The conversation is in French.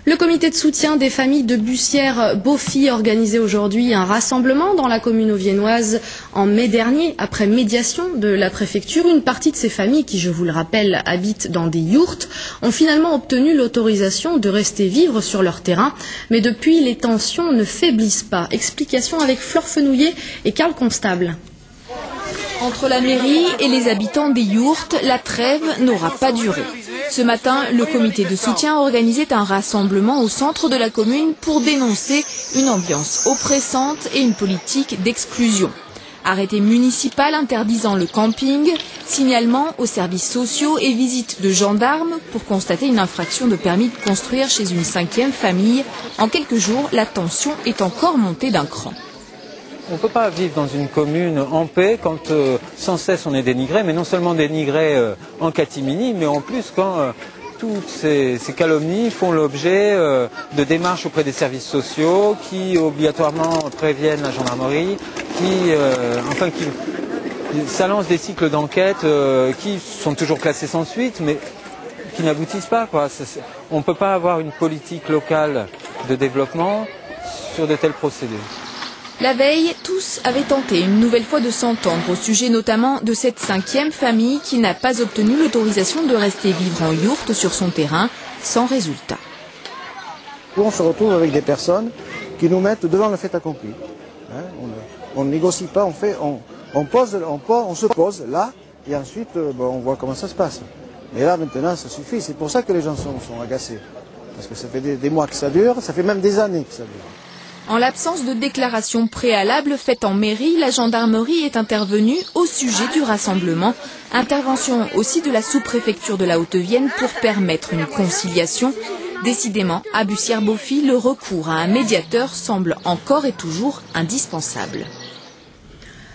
Le comité de soutien des familles de Bussière-Beaufy organisait aujourd'hui un rassemblement dans la commune auviennoise en mai dernier, après médiation de la préfecture. Une partie de ces familles, qui je vous le rappelle habitent dans des yourtes, ont finalement obtenu l'autorisation de rester vivre sur leur terrain. Mais depuis, les tensions ne faiblissent pas. Explication avec Flore Fenouillet et Karl Constable. Entre la mairie et les habitants des yourtes, la trêve n'aura pas duré. Ce matin, le comité de soutien organisait un rassemblement au centre de la commune pour dénoncer une ambiance oppressante et une politique d'exclusion. Arrêté municipal interdisant le camping, signalement aux services sociaux et visite de gendarmes pour constater une infraction de permis de construire chez une 5e famille. En quelques jours, la tension est encore montée d'un cran. On ne peut pas vivre dans une commune en paix quand sans cesse on est dénigré, mais non seulement dénigré en catimini, mais en plus quand toutes ces calomnies font l'objet de démarches auprès des services sociaux qui obligatoirement préviennent la gendarmerie, ça lance des cycles d'enquête qui sont toujours classés sans suite, mais qui n'aboutissent pas, quoi. On ne peut pas avoir une politique locale de développement sur de tels procédés. La veille, tous avaient tenté une nouvelle fois de s'entendre au sujet notamment de cette 5e famille qui n'a pas obtenu l'autorisation de rester vivre en yourte sur son terrain, sans résultat. On se retrouve avec des personnes qui nous mettent devant le fait accompli. On ne négocie pas, on se pose là et ensuite on voit comment ça se passe. Mais là maintenant ça suffit, c'est pour ça que les gens sont agacés. Parce que ça fait des mois que ça dure, ça fait même des années que ça dure. En l'absence de déclaration préalable faite en mairie, la gendarmerie est intervenue au sujet du rassemblement. Intervention aussi de la sous-préfecture de la Haute-Vienne pour permettre une conciliation. Décidément, à Bussière-Beaufy, le recours à un médiateur semble encore et toujours indispensable.